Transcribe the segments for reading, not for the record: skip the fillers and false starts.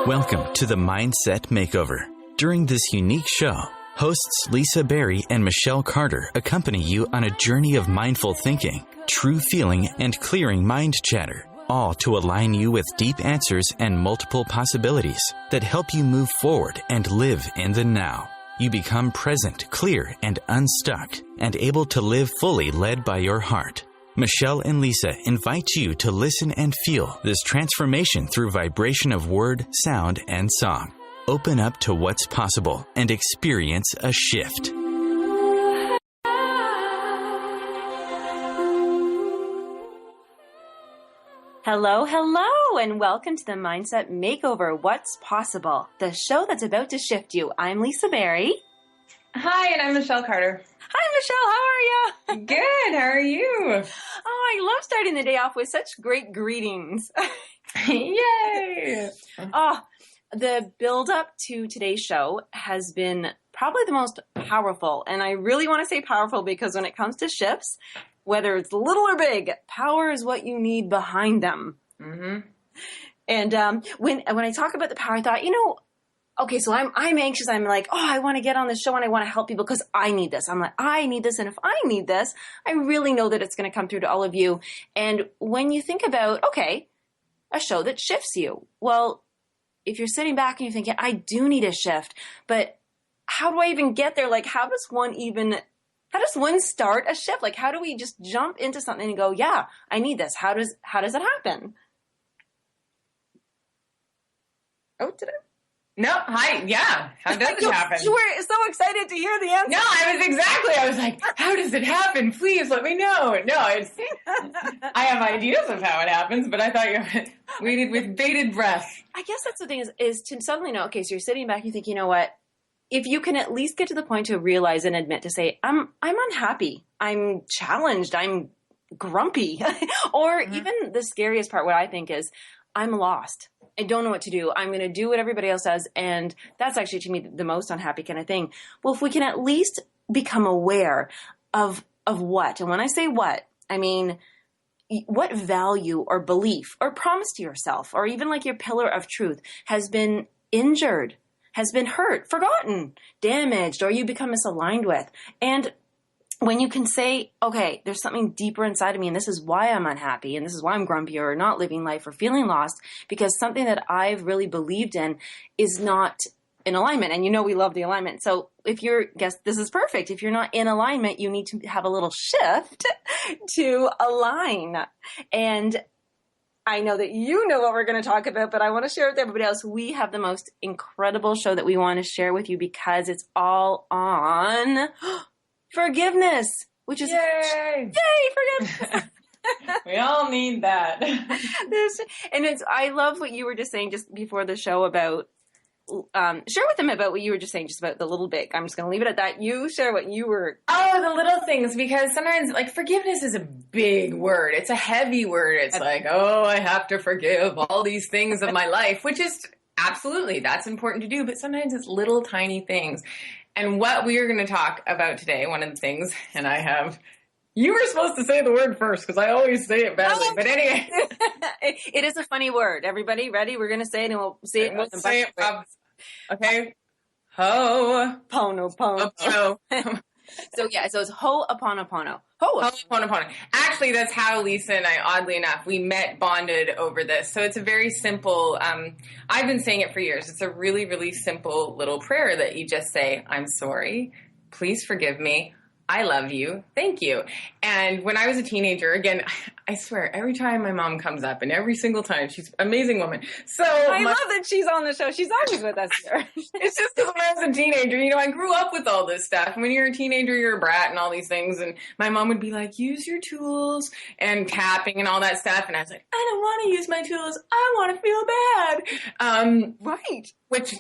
Welcome to the Mindset Makeover. During this unique show, hosts Lisa Berry and Michelle Carter accompany you on a journey of mindful thinking, true feeling, and clearing mind chatter, all to align you with deep answers and multiple possibilities that help you move forward and live in the now. You become present, clear, and unstuck, and able to live fully led by your heart. Michelle and Lisa invite you to listen and feel this transformation through vibration of word, sound, and song. Open up to what's possible and experience a shift. Hello, hello, and welcome to the Mindset Makeover, What's Possible, the show that's about to shift you. I'm Lisa Berry. Hi, and I'm Michelle Carter. Hi, Michelle. How are you? Good. How are you? Oh, I love starting the day off with such great greetings. Yay! Oh, the build-up to today's show has been probably the most powerful, and I really want to say powerful because when it comes to shifts, whether it's little or big, power is what you need behind them. Mm-hmm. And when I talk about the power, I thought, okay, so I'm anxious. I'm like, I want to get on the show and I want to help people because I need this. I'm like, I need this. And if I need this, I really know that it's going to come through to all of you. And when you think about, okay, a show that shifts you, well, if you're sitting back and you're thinking, I do need a shift, but how do I even get there? Like, how does one start a shift? Like, how do we just jump into something and go, yeah, I need this. How does it happen? Oh, did I? No, hi, yeah. How does it happen? You were so excited to hear the answer. No, I was like, how does it happen? Please let me know. No, I have ideas of how it happens, but I thought you waited with bated breath. I guess that's the thing is to suddenly know, okay, so you're sitting back and you think, you know what? If you can at least get to the point to realize and admit to say, I'm unhappy, I'm challenged, I'm grumpy, or even the scariest part, what I think is, I'm lost. I don't know what to do. I'm going to do what everybody else does. And that's actually, to me, the most unhappy kind of thing. Well, if we can at least become aware of what, and when I say what, I mean, what value or belief or promise to yourself, or even like your pillar of truth has been injured, has been hurt, forgotten, damaged, or you become misaligned with. And when you can say, okay, there's something deeper inside of me, and this is why I'm unhappy, and this is why I'm grumpy or not living life or feeling lost, because something that I've really believed in is not in alignment. And we love the alignment. So this is perfect. If you're not in alignment, you need to have a little shift to align. And I know that you know what we're going to talk about, but I want to share with everybody else. We have the most incredible show that we want to share with you because it's all on forgiveness, which is yay forgiveness. We all need that. I love what you were just saying just before the show about. Share with them about what you were just saying, just about the little bit. I'm just going to leave it at that. You share what you were. Oh, the little things, because sometimes like forgiveness is a big word. It's a heavy word. It's like, I have to forgive all these things of my life, which is absolutely, that's important to do. But sometimes it's little tiny things. And what we are going to talk about today, one of the things, and you were supposed to say the word first because I always say it badly. But anyway. It is a funny word. Everybody ready? We're going to say it and we'll say it. We'll say it. Okay. Ho. Opono. So it's opono. Opono. Actually, that's how Lisa and I, oddly enough, we bonded over this. So it's a very simple, I've been saying it for years. It's a really, really simple little prayer that you just say, I'm sorry, please forgive me, I love you, thank you. And when I was a teenager, again, I swear, every time my mom comes up, and every single time, she's an amazing woman. So I love that she's on the show. She's always with us here. It's just because when I was a teenager, I grew up with all this stuff. When you're a teenager, you're a brat and all these things. And my mom would be like, use your tools and tapping and all that stuff. And I was like, I don't want to use my tools. I want to feel bad. Right. Which,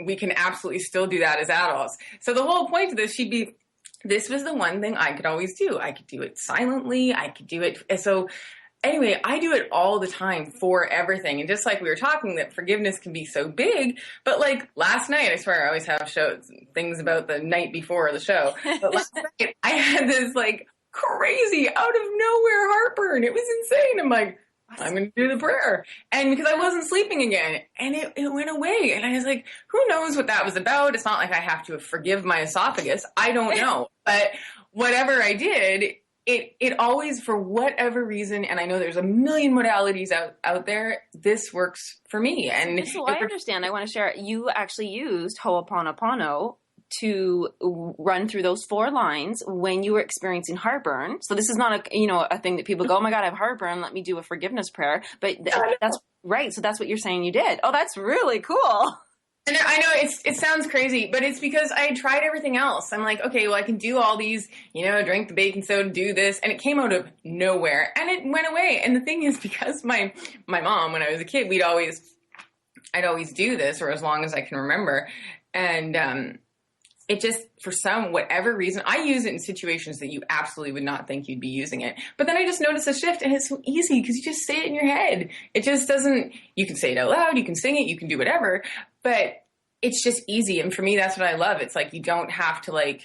we can absolutely still do that as adults. So the whole point of this, this was the one thing I could always do. I could do it silently. I could do it. So anyway, I do it all the time for everything. And just like we were talking, that forgiveness can be so big. But like last night, I swear I always have things about the night before the show. But last night, I had this like crazy out of nowhere heartburn. It was insane. I'm like, I'm going to do the prayer. And because I wasn't sleeping again, and it went away. And I was like, who knows what that was about? It's not like I have to forgive my esophagus. I don't know. But whatever I did, it always, for whatever reason, and I know there's a million modalities out there, this works for me. And so I understand. I want to share. You actually used Ho'oponopono to run through those 4 lines when you were experiencing heartburn. So this is not a thing that people go, oh my God, I have heartburn. Let me do a forgiveness prayer. But that's right. So that's what you're saying you did. Oh, that's really cool. And I know it sounds crazy, but it's because I had tried everything else. I'm like, okay, well, I can do all these, drink the baking soda, do this. And it came out of nowhere and it went away. And the thing is, because my mom, when I was a kid, I'd always do this, or as long as I can remember. And, it just, for whatever reason, I use it in situations that you absolutely would not think you'd be using it. But then I just notice a shift, and it's so easy because you just say it in your head. It just doesn't, you can say it out loud, you can sing it, you can do whatever, but it's just easy. And for me, that's what I love. It's like, you don't have to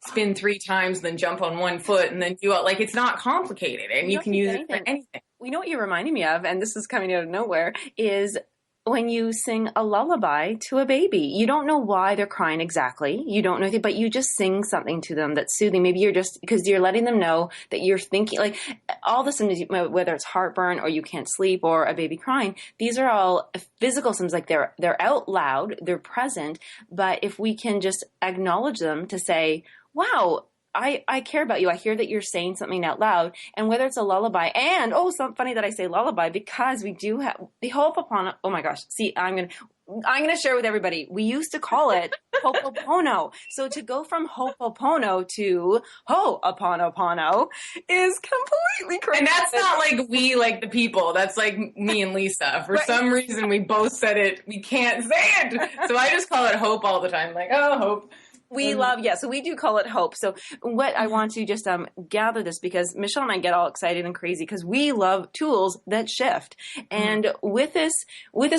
spin 3 times, then jump on one foot and then do all, it's not complicated, and you can use it for anything. You know what you're reminding me of, and this is coming out of nowhere, is when you sing a lullaby to a baby. You don't know why they're crying exactly. You don't know, but you just sing something to them that's soothing. Maybe you're just, because you're letting them know that you're thinking, all the symptoms, whether it's heartburn or you can't sleep or a baby crying, these are all physical symptoms. They're out loud, they're present. But if we can just acknowledge them to say, wow, I care about you. I hear that you're saying something out loud, and whether it's a lullaby, and so funny that I say lullaby, because we do have the Ho'opono. Oh my gosh! See, I'm gonna share with everybody. We used to call it Ho'opono. So to go from Ho'opono to Ho'oponopono is completely crazy. And that's not we like the people. That's me and Lisa. For some reason, we both said it. We can't say it, so I just call it Hope all the time. Hope. We love, so we do call it hope. So what I want to just gather this, because Michelle and I get all excited and crazy because we love tools that shift. And with this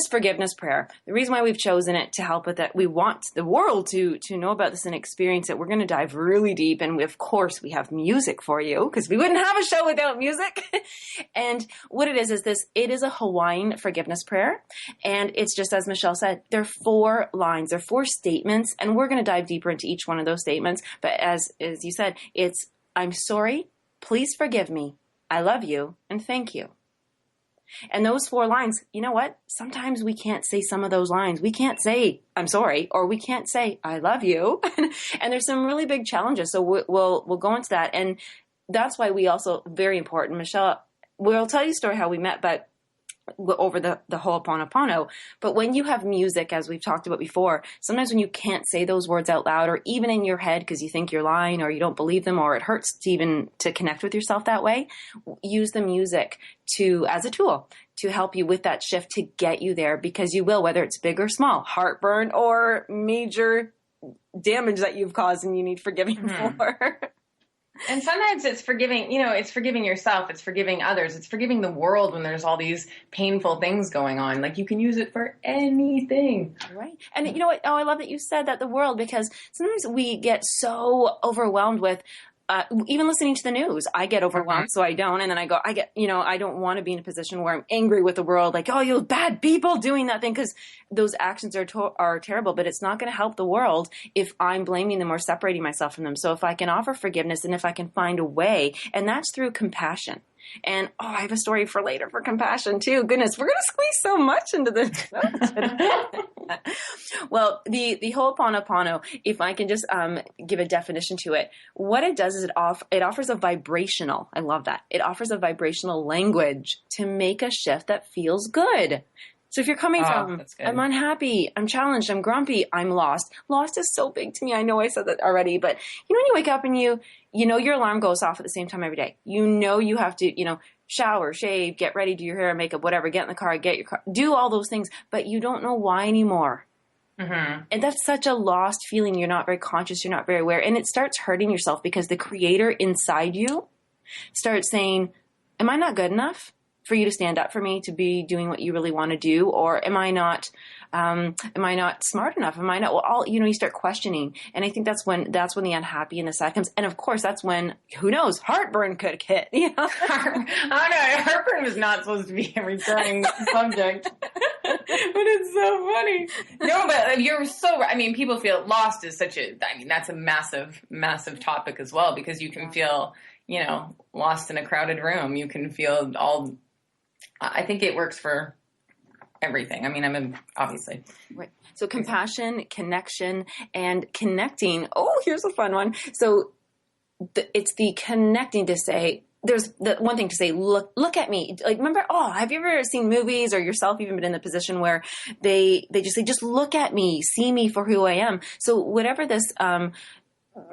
forgiveness prayer, the reason why we've chosen it to help with that, we want the world to know about this and experience it. We're going to dive really deep. And of course, we have music for you, because we wouldn't have a show without music. And what it is this, it is a Hawaiian forgiveness prayer. And it's just, as Michelle said, there are 4 lines, there are 4 statements, and we're going to dive deeper into each one of those statements. But as you said, it's, I'm sorry, please forgive me, I love you, and thank you. And those 4 lines, you know what? Sometimes we can't say some of those lines. We can't say, I'm sorry, or we can't say, I love you. And there's some really big challenges. So we'll go into that. And that's why we also, very important, Michelle, we'll tell you a story how we met, but over the Ho'oponopono. But when you have music, as we've talked about before, sometimes when you can't say those words out loud, or even in your head because you think you're lying or you don't believe them, or it hurts to even to connect with yourself that way, use the music as a tool to help you with that shift, to get you there, because you will, whether it's big or small, heartburn or major damage that you've caused and you need forgiving for. And sometimes it's forgiving, it's forgiving yourself, it's forgiving others, it's forgiving the world when there's all these painful things going on. You can use it for anything. Right. And you know what? Oh, I love that you said that, the world, because sometimes we get so overwhelmed with, even listening to the news, I get overwhelmed, so I don't. And then I don't want to be in a position where I'm angry with the world, you bad people doing that thing, because those actions are terrible, but it's not going to help the world if I'm blaming them or separating myself from them. So if I can offer forgiveness, and if I can find a way, and that's through compassion. And, I have a story for later for compassion too. Goodness, we're going to squeeze so much into this. Well, the Ho'oponopono, if I can just give a definition to it, what it does is it offers a vibrational, I love that, it offers a vibrational language to make a shift that feels good. So if you're coming from, I'm unhappy, I'm challenged, I'm grumpy, I'm lost. Lost is so big to me. I know I said that already, but when you wake up and you know your alarm goes off at the same time every day. You have to, shower, shave, get ready, do your hair, makeup, whatever, get in the car, get your car, do all those things, but you don't know why anymore. Mm-hmm. And that's such a lost feeling. You're not very conscious, you're not very aware, and it starts hurting yourself, because the creator inside you starts saying, am I not good enough for you to stand up for me to be doing what you really want to do? Or am I not smart enough? Am I not, well, all, you start questioning. And I think that's when the unhappy and the sad comes. And of course, that's when, who knows, heartburn could hit, I don't know. Heartburn was not supposed to be a recurring subject, but it's so funny. No, but you're so right. I mean, people feel lost is that's a massive, massive topic as well, because you can feel, lost in a crowded room. You can feel I think it works for everything. I mean, obviously. Right. So compassion, connection, and connecting. Oh, here's a fun one. So it's the connecting to say, there's the one thing to say, look at me. Like, remember, have you ever seen movies or yourself even been in the position where they just say, just look at me, see me for who I am. So whatever this,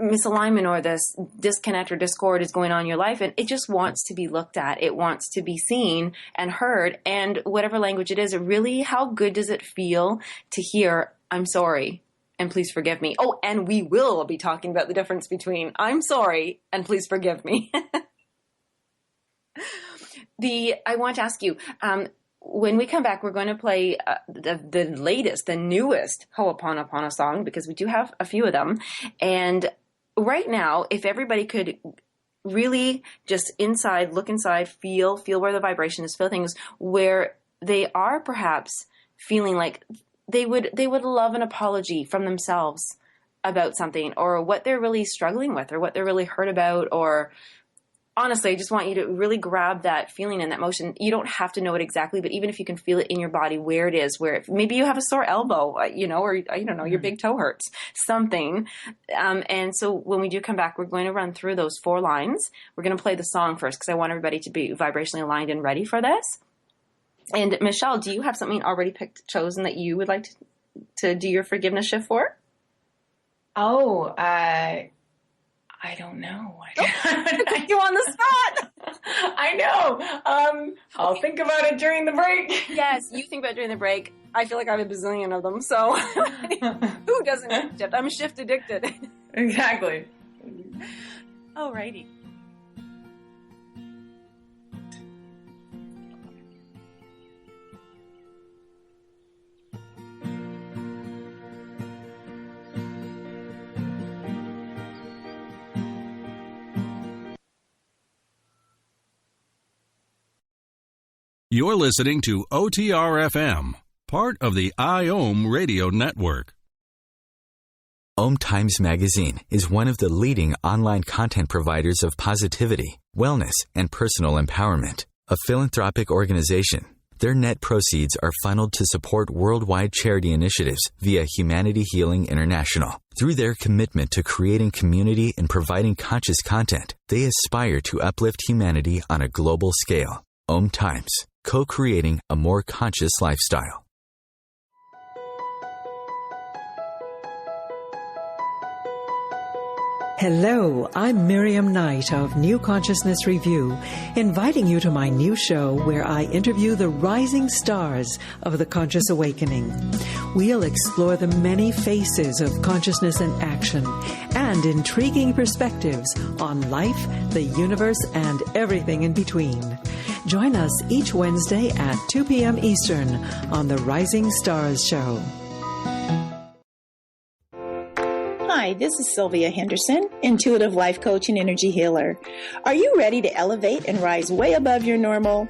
misalignment or this disconnect or discord is going on in your life, and it just wants to be looked at. It wants to be seen and heard, and whatever language it is, really, how good does it feel to hear, I'm sorry and please forgive me? Oh, and we will be talking about the difference between I'm sorry and please forgive me. I want to ask you, when we come back, we're going to play the latest, the newest Ho'oponopono song, because we do have a few of them. And right now, if everybody could really just look inside, feel where the vibration is, feel things where they are perhaps feeling like they would love an apology from themselves about something, or what they're really struggling with, or what they're really hurt about, or honestly, I just want you to really grab that feeling and that motion. You don't have to know it exactly, but even if you can feel it in your body, where it is, maybe you have a sore elbow, or I don't know, your big toe hurts, something. And so when we do come back, we're going to run through those 4 lines. We're going to play the song first, because I want everybody to be vibrationally aligned and ready for this. And Michelle, do you have something already chosen that you would like to do your forgiveness shift for? Oh, I don't know. Put you on the spot. I know. I'll think about it during the break. Yes, you think about it during the break. I feel like I have a bazillion of them. So who doesn't shift? I'm shift addicted. Exactly. Alrighty. You're listening to OTR-FM, part of the IOM radio network. Om Times Magazine is one of the leading online content providers of positivity, wellness, and personal empowerment. A philanthropic organization, their net proceeds are funneled to support worldwide charity initiatives via Humanity Healing International. Through their commitment to creating community and providing conscious content, they aspire to uplift humanity on a global scale. Om Times, co-creating a more conscious lifestyle. Hello, I'm Miriam Knight of New Consciousness Review, inviting you to my new show where I interview the rising stars of the conscious awakening. We'll explore the many faces of consciousness in action and intriguing perspectives on life, the universe, and everything in between. Join us each Wednesday at 2 p.m. Eastern on the Rising Stars Show. Hi, this is Sylvia Henderson, intuitive life coach and energy healer. Are you ready to elevate and rise way above your normal?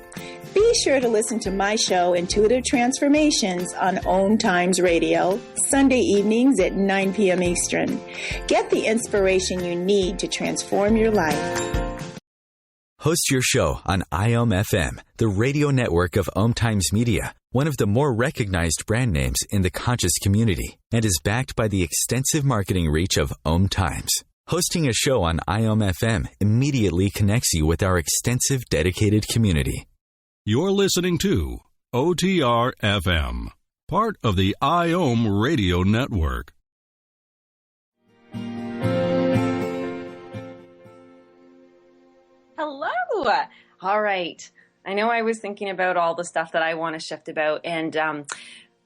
Be sure to listen to my show, Intuitive Transformations, on Om Times Radio, Sunday evenings at 9 p.m. Eastern. Get the inspiration you need to transform your life. Host your show on IOM FM, the radio network of Om Times Media, one of the more recognized brand names in the conscious community, and is backed by the extensive marketing reach of Om Times. Hosting a show on IOM FM immediately connects you with our extensive dedicated community. You're listening to OTR-FM, part of the IOM radio network. Hello. All right. I know I was thinking about all the stuff that I want to shift about, and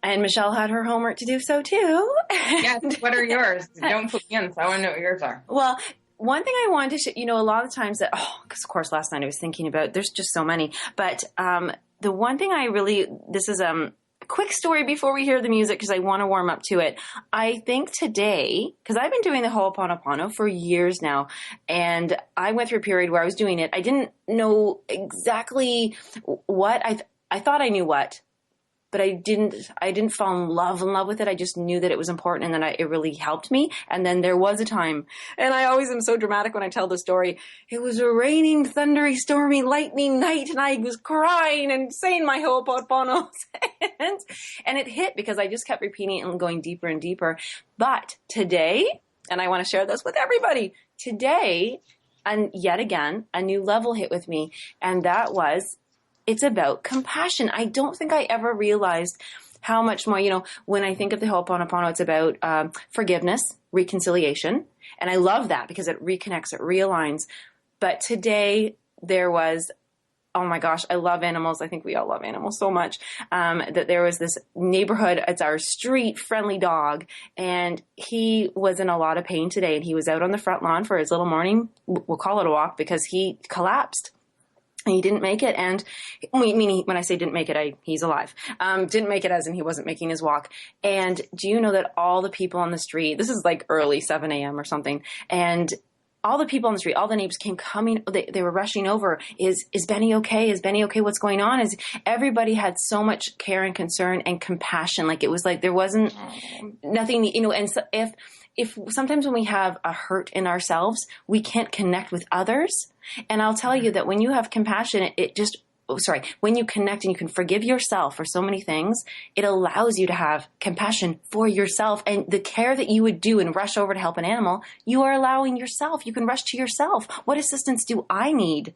Michelle had her homework to do so too. Yes. What are yours? Don't put me in, so I want to know what yours are. Well, one thing I wanted to, a lot of times that, because of course last night I was thinking about, there's just so many, but the one thing this is a quick story before we hear the music because I want to warm up to it. I think today, because I've been doing the Ho'oponopono for years now, and I went through a period where I was doing it. I didn't know exactly what, I thought I knew what, but I didn't fall in love with it. I just knew that it was important and that it really helped me. And then there was a time, and I always am so dramatic when I tell the story. It was a raining, thundery, stormy, lightning night, and I was crying and saying my Ho'oponopono. and it hit because I just kept repeating it and going deeper and deeper. But today, and I want to share this with everybody, today, and yet again, a new level hit with me. And that was, it's about compassion. I don't think I ever realized how much more, when I think of the Ho'oponopono, it's about forgiveness, reconciliation. And I love that because it reconnects, it realigns. But today there was, oh my gosh, I love animals. I think we all love animals so much. That there was this neighborhood, it's our street friendly dog. And he was in a lot of pain today. And he was out on the front lawn for his little morning, we'll call it a walk, because he collapsed. And he didn't make it. And meaning when I say didn't make it, he's alive. Didn't make it as in he wasn't making his walk. And do you know that all the people on the street, this is like early 7 a.m. or something. And all the people on the street, all the neighbors came coming. They were rushing over. Is Benny okay? Is Benny okay? What's going on? Everybody had so much care and concern and compassion. Like it was like there wasn't nothing, and so if sometimes when we have a hurt in ourselves, we can't connect with others. And I'll tell you that when you have compassion, when you connect and you can forgive yourself for so many things, it allows you to have compassion for yourself. And the care that you would do and rush over to help an animal, you are allowing yourself. You can rush to yourself. What assistance do I need?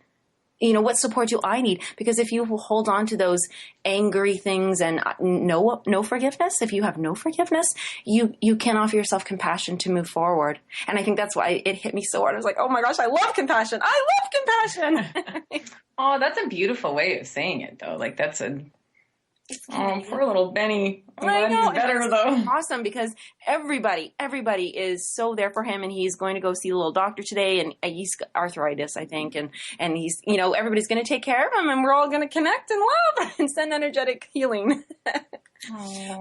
What support do I need? Because if you hold on to those angry things and no forgiveness, if you have no forgiveness, you can't offer yourself compassion to move forward. And I think that's why it hit me so hard. I was like, oh my gosh, I love compassion. I love compassion. Oh, that's a beautiful way of saying it, though. Like poor little Benny. I know. Better though. Awesome, because everybody is so there for him, and he's going to go see the little doctor today, and he's got arthritis, I think, and he's everybody's going to take care of him, and we're all going to connect and love and send energetic healing.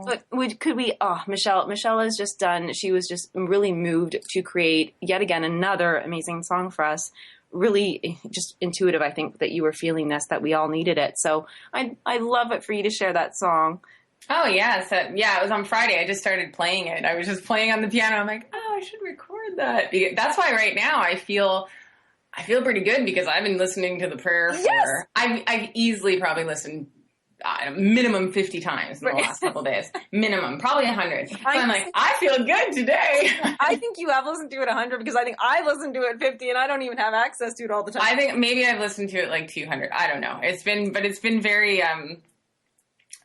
But Michelle has just done. She was just really moved to create yet again another amazing song for us. Really just intuitive, I think, that you were feeling this, that we all needed it. So I'd love it for you to share that song. Oh, yeah. So, it was on Friday. I just started playing it. I was just playing on the piano. I'm like, I should record that. That's why right now I feel pretty good because I've been listening to the prayer for, I've easily probably listened minimum 50 times in the last couple of days. Minimum, probably 100. So I'm like, I feel good today. I think you have listened to it 100 because I think I listened to it 50 and I don't even have access to it all the time. I think maybe I've listened to it like 200. I don't know. It's been very,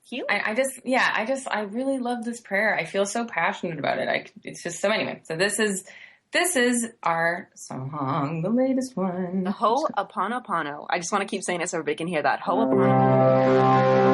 healing. I really love this prayer. I feel so passionate about it. It's just so anyway. So this is our song, the latest one. The Ho'oponopono. I just want to keep saying it so everybody can hear that. Ho'oponopono.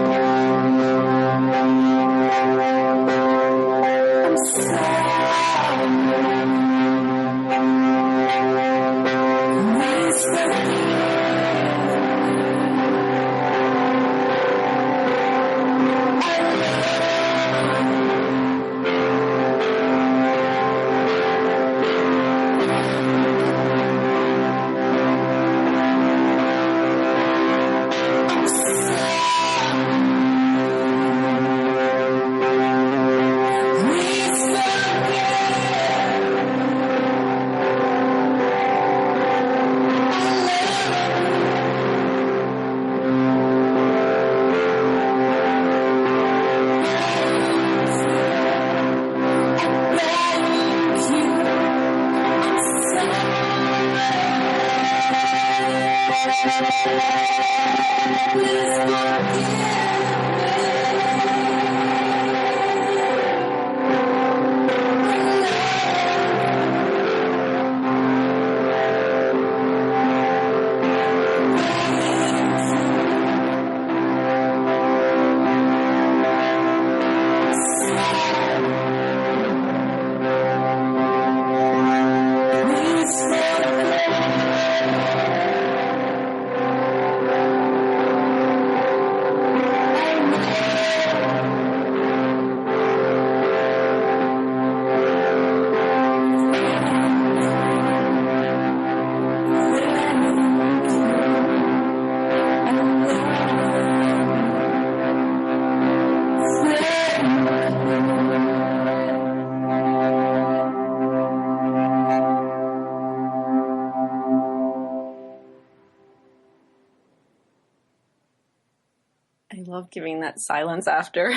I love giving that silence after.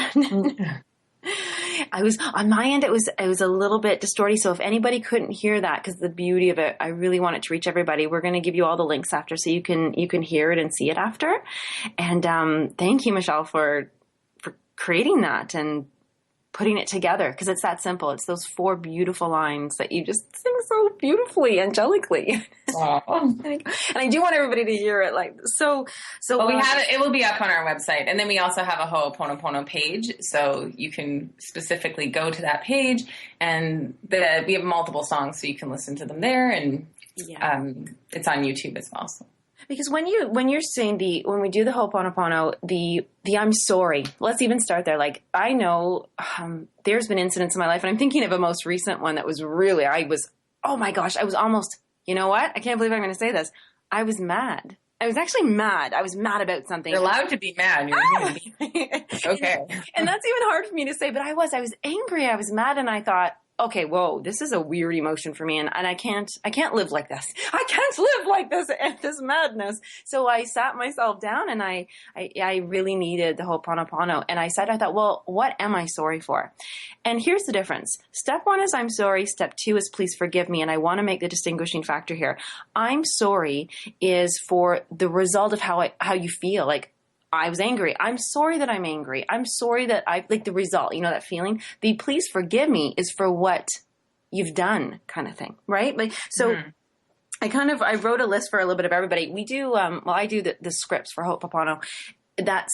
I was on my end. It was a little bit distorted. So if anybody couldn't hear that, because the beauty of it, I really want it to reach everybody. We're going to give you all the links after, so you can hear it and see it after. And thank you, Michelle, for creating that and putting it together, because it's that simple. It's those 4 beautiful lines that you just sing so beautifully, angelically. Wow. And I do want everybody to hear it so. Well, we have it. It will be up on our website, and then we also have a Ho'oponopono page, so you can specifically go to that page, and we have multiple songs, so you can listen to them there, and it's on YouTube as well. So. Because when you're saying when we do the Ho'oponopono, the I'm sorry, let's even start there. Like, I know there's been incidents in my life, and I'm thinking of a most recent one that was really, oh my gosh, I was almost, you know what? I can't believe I'm going to say this. I was mad. I was actually mad. I was mad about something. You're allowed to be mad. Okay. And that's even hard for me to say, but I was angry. I was mad, and I thought, okay, whoa, this is a weird emotion for me, and I can't live like this. I can't live like this, this madness. So I sat myself down, and I really needed the Ho'oponopono. And I thought, well, what am I sorry for? And here's the difference. Step 1 is I'm sorry. Step 2 is please forgive me. And I want to make the distinguishing factor here. I'm sorry is for the result of how you feel. Like, I was angry. I'm sorry that I'm angry. I'm sorry that like the result, that feeling. The please forgive me is for what you've done kind of thing, right? Like, so I wrote a list for a little bit of everybody. We do, I do the scripts for Ho'oponopono. That's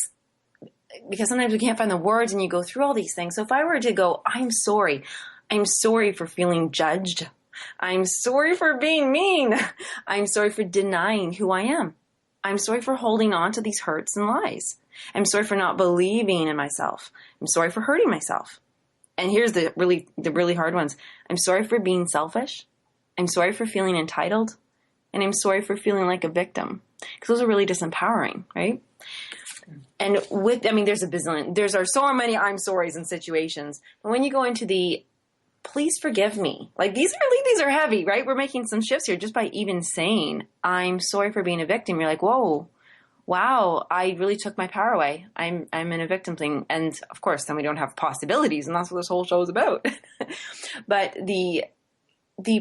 because sometimes we can't find the words and you go through all these things. So if I were to go, I'm sorry for feeling judged. I'm sorry for being mean. I'm sorry for denying who I am. I'm sorry for holding on to these hurts and lies. I'm sorry for not believing in myself. I'm sorry for hurting myself. And here's the really hard ones. I'm sorry for being selfish. I'm sorry for feeling entitled. And I'm sorry for feeling like a victim. Because those are really disempowering, right? And there's a bazillion. There are so many I'm sorries in situations. But when you go into the please forgive me. Like, these are heavy, right? We're making some shifts here just by even saying, I'm sorry for being a victim. You're like, whoa, wow, I really took my power away. I'm in a victim thing. And of course, then we don't have possibilities, and that's what this whole show is about. But the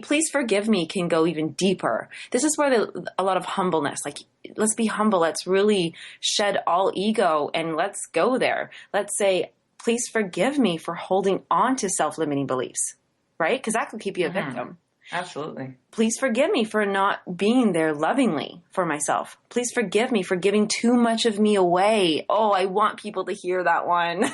please forgive me can go even deeper. This is where a lot of humbleness, like, let's be humble. Let's really shed all ego and let's go there. Let's say, please forgive me for holding on to self-limiting beliefs, right? Because that could keep you a victim. Absolutely. Please forgive me for not being there lovingly for myself. Please forgive me for giving too much of me away. Oh, I want people to hear that one.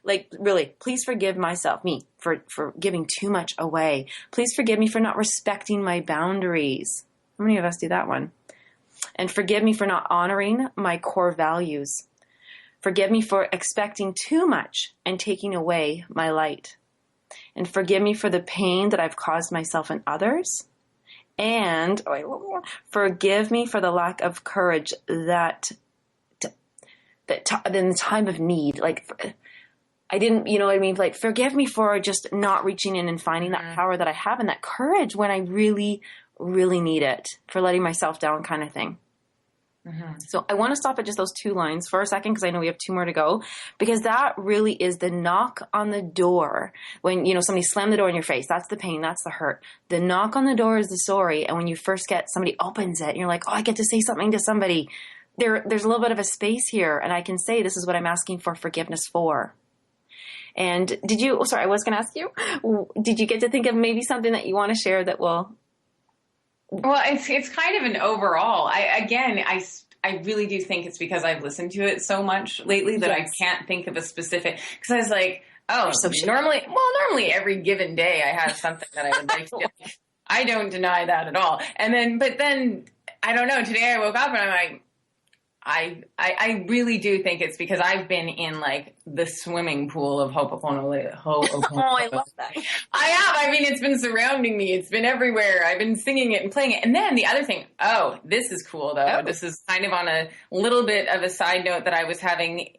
Like, really, please forgive me for giving too much away. Please forgive me for not respecting my boundaries. How many of us do that one? And forgive me for not honoring my core values. Forgive me for expecting too much and taking away my light. And forgive me for the pain that I've caused myself and others. And forgive me for the lack of courage that in the time of need, like, I didn't, you know what I mean? Like, forgive me for just not reaching in and finding that power that I have and that courage when I really, really need it, for letting myself down kind of thing. So I want to stop at just those 2 lines for a second, because I know we have 2 more to go, because that really is the knock on the door. When, somebody slammed the door in your face, that's the pain, that's the hurt. The knock on the door is the sorry. And when you first somebody opens it and you're like, oh, I get to say something to somebody. There's a little bit of a space here, and I can say, this is what I'm asking for forgiveness for. And I was going to ask you, did you get to think of maybe something that you want to share that will... Well, it's kind of an overall. I really do think it's because I've listened to it so much lately that I can't think of a specific. Because I was like, normally every given day I have something that I would like to do. I don't deny that at all. But then I don't know. Today I woke up and I'm like, I really do think it's because I've been in, like, the swimming pool of Ho'opono. Oh, I love that. I have. I mean, it's been surrounding me. It's been everywhere. I've been singing it and playing it. And then the other thing, this is cool, though. Oh. This is kind of on a little bit of a side note that I was having,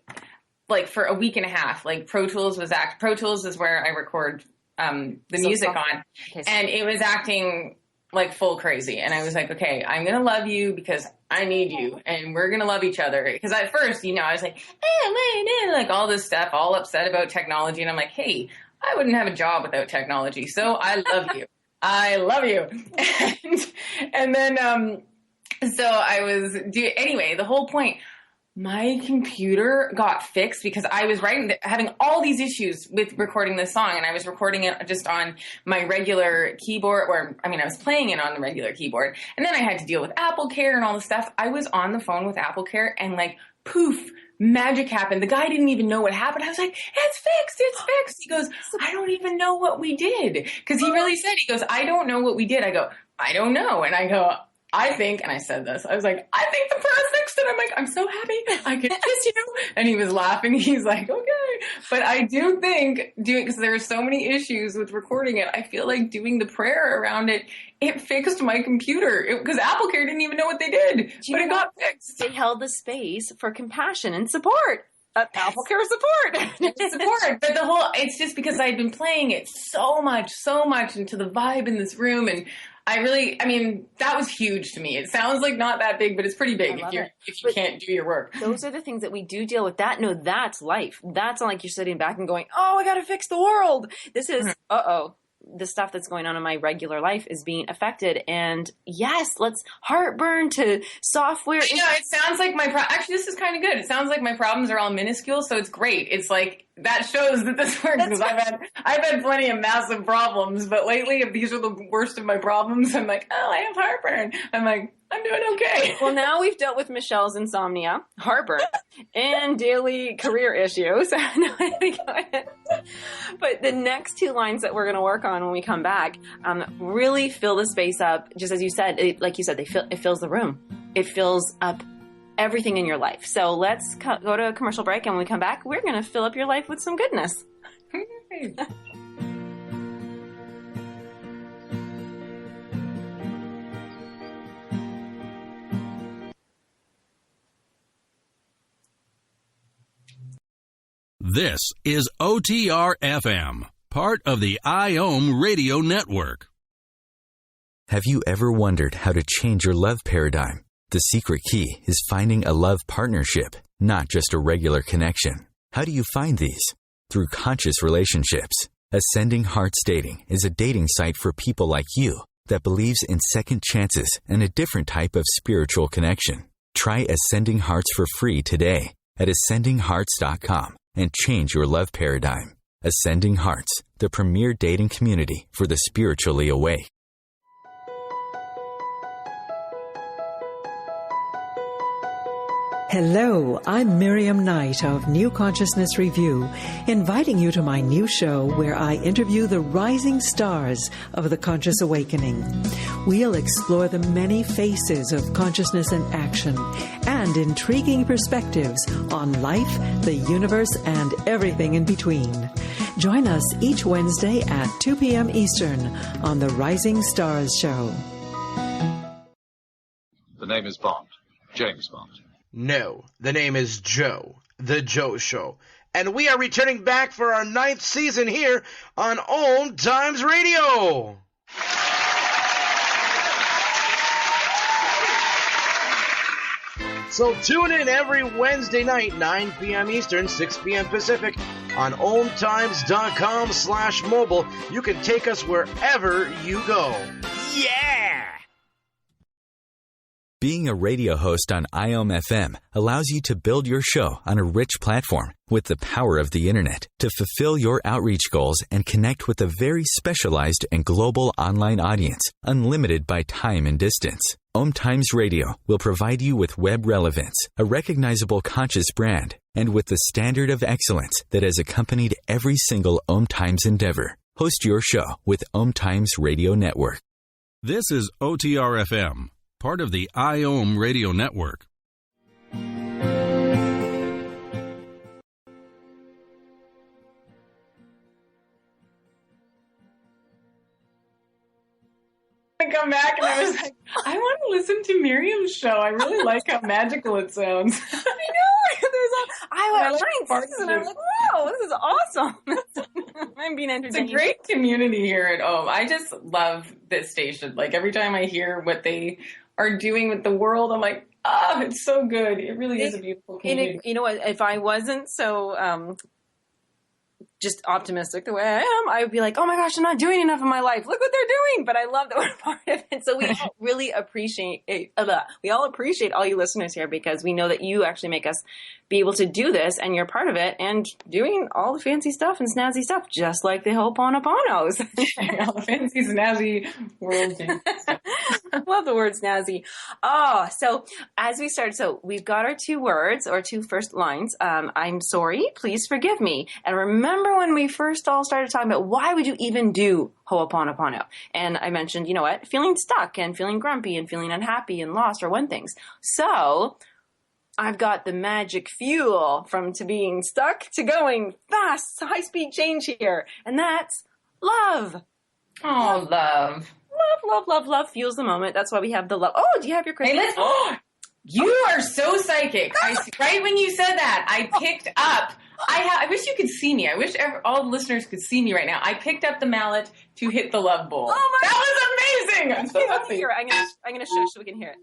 like, for a week and a half. Like, Pro Tools is where I record the music on. Okay, so. And it was acting like full crazy. And I was like, okay, I'm going to love you because I need you and we're going to love each other. Because at first, I was like, like all this stuff, all upset about technology. And I'm like, hey, I wouldn't have a job without technology. So I love you. I love you. And then, so I was anyway, the whole point, my computer got fixed because I was having all these issues with recording this song, and I was recording it just on my regular keyboard, I was playing it on the regular keyboard, and then I had to deal with Apple Care and all the stuff. I was on the phone with Apple Care, and like, poof, magic happened. The guy didn't even know what happened. I was like, it's fixed. He goes, I don't even know what we did. Because he really said, he goes, I don't know what we did. I go, I don't know. And I go, I think, and I said this, I was like, I think the prayer fixed it. I'm like, I'm so happy I could kiss you. And he was laughing. He's like, okay. But I do think because there are so many issues with recording it, I feel like doing the prayer around it, it fixed my computer. Because Apple Care didn't even know what they did, but it got fixed. They held the space for compassion and support. Apple Care support. But it's just because I'd been playing it so much into the vibe in this room, and that was huge to me. It sounds like not that big, but it's pretty big if you can't do your work. Those are the things that we do deal with. That's life. That's not like you're sitting back and going, oh, I got to fix the world. This is, the stuff that's going on in my regular life is being affected. And yes, let's heartburn to software. It sounds like actually, this is kind of good. It sounds like my problems are all minuscule. So it's great. It's like, that shows that this works, because I've had plenty of massive problems, but lately these are the worst of my problems. I'm like, oh, I have heartburn. I'm like, I'm doing okay. Well, now we've dealt with Michelle's insomnia, heartburn, and daily career issues. But the next two lines that we're going to work on when we come back really fill the space up. Just as you said, it fills the room. It fills up everything in your life. So let's go to a commercial break, and when we come back, we're going to fill up your life with some goodness. This is OTR FM, part of the IOM Radio Network. Have you ever wondered how to change your love paradigm? The secret key is finding a love partnership, not just a regular connection. How do you find these? Through conscious relationships. Ascending Hearts Dating is a dating site for people like you that believes in second chances and a different type of spiritual connection. Try Ascending Hearts for free today at ascendinghearts.com and change your love paradigm. Ascending Hearts, the premier dating community for the spiritually awake. Hello, I'm Miriam Knight of New Consciousness Review, inviting you to my new show where I interview the rising stars of the conscious awakening. We'll explore the many faces of consciousness in action and intriguing perspectives on life, the universe, and everything in between. Join us each Wednesday at 2 p.m. Eastern on the Rising Stars Show. The name is Bond, James Bond. No, the name is Joe, The Joe Show. And we are returning back for our 9th season here on Old Times Radio. So tune in every Wednesday night, 9 p.m. Eastern, 6 p.m. Pacific, on oldtimes.com/mobile. You can take us wherever you go. Yeah! Being a radio host on IOM FM allows you to build your show on a rich platform with the power of the internet to fulfill your outreach goals and connect with a very specialized and global online audience, unlimited by time and distance. Om Times Radio will provide you with web relevance, a recognizable conscious brand, and with the standard of excellence that has accompanied every single Om Times endeavor. Host your show with Om Times Radio Network. This is OTR FM, part of the IOM Radio Network. I come back and I was like, I want to listen to Miriam's show. I really like how magical it sounds. I know. I went like, and I'm like, wow, this is awesome. I'm being It's entertained. a great community here at home. I just love this station. Like every time I hear what they are doing with the world, I'm like, it's so good. It really is a beautiful community. You know what? If I wasn't so just optimistic the way I am, I would be like, oh my gosh, I'm not doing enough in my life. Look what they're doing. But I love that we're part of it. So we all really appreciate all you listeners here, because we know that you actually make us be able to do this, and you're part of it and doing all the fancy stuff and snazzy stuff, just like the Ho'oponoponos. All the fancy snazzy world stuff. Love the word snazzy. Oh, so as we started, so we've got our 2 words or 2 first lines. I'm sorry, please forgive me. And remember when we first all started talking about why would you even do Ho'oponopono? And I mentioned, you know what, feeling stuck and feeling grumpy and feeling unhappy and lost or one things. So I've got the magic fuel from to being stuck to going fast, high speed change here. And that's love. Oh, love. Love fuels the moment. That's why we have the love. Oh, do you have your crystal? Hey, you are so psychic. Right when you said that, I picked up. I wish you could see me. I wish all the listeners could see me right now. I picked up the mallet to hit the love bowl. Oh my! That was amazing. I'm so happy. Here, I'm gonna shush so we can hear it.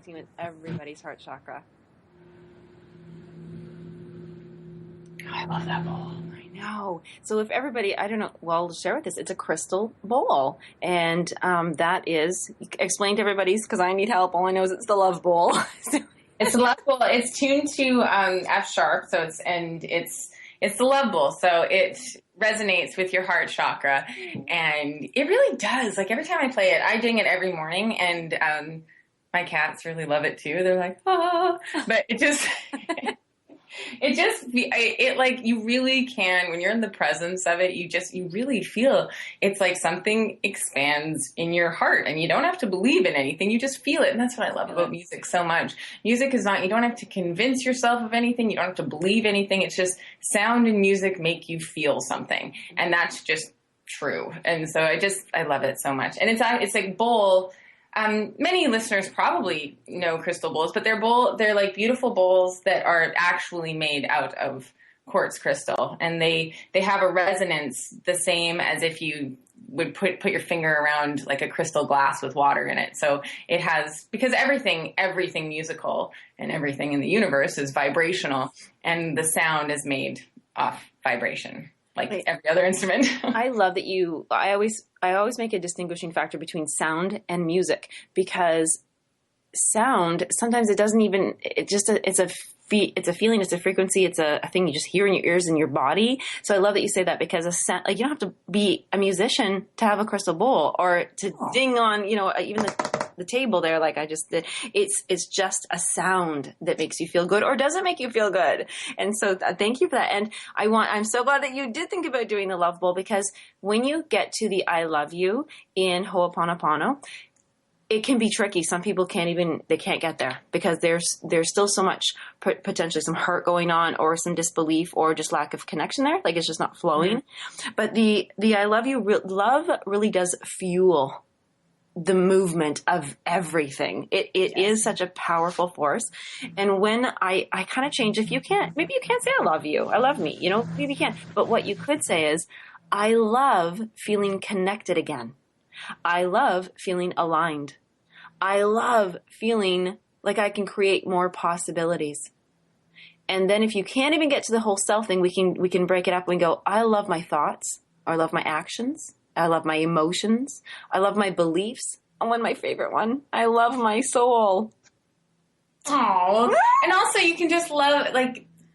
With everybody's heart chakra. I love that bowl. I know. So if everybody, I don't know, well, share with us. It's a crystal bowl, and that is explain to everybody because I need help. All I know is it's the love bowl. It's the love bowl. It's tuned to F sharp, so it's the love bowl. So it resonates with your heart chakra, and it really does. Like every time I play it, I ding it every morning, and my cats really love it too. They're like, ah, but it just, like you really can, when you're in the presence of it, you really feel it's like something expands in your heart, and you don't have to believe in anything. You just feel it. And that's what I love about music so much. Music is not, you don't have to convince yourself of anything. You don't have to believe anything. It's just sound and music make you feel something. And that's just true. And so I love it so much. And it's like bowl. Many listeners probably know crystal bowls, but they're like beautiful bowls that are actually made out of quartz crystal, and they have a resonance the same as if you would put your finger around like a crystal glass with water in it. So it has, because everything musical and everything in the universe is vibrational, and the sound is made off vibration. Like every other instrument. I love that I always make a distinguishing factor between sound and music, because sound, sometimes it doesn't even, it's a feeling, it's a frequency, it's a thing you just hear in your ears and your body. So I love that you say that, because you don't have to be a musician to have a crystal bowl or to ding on, even the table there, like I just did. It's just a sound that makes you feel good or doesn't make you feel good. And so thank you for that. And I'm so glad that you did think about doing the love bowl, because when you get to the I love you in Ho'oponopono, it can be tricky. Some people can't get there, because there's still so much potentially some hurt going on, or some disbelief, or just lack of connection there. Like it's just not flowing. Mm-hmm. But the I love you, love really does fuel the movement of everything. It is such a powerful force. And when I kind of change, maybe you can't say I love you, I love me, maybe you can't. But what you could say is, I love feeling connected again. I love feeling aligned. I love feeling like I can create more possibilities. And then if you can't even get to the whole self thing, we can break it up and go, I love my thoughts. I love my actions. I love my emotions. I love my beliefs. And my favorite one, I love my soul. Oh, and also you can just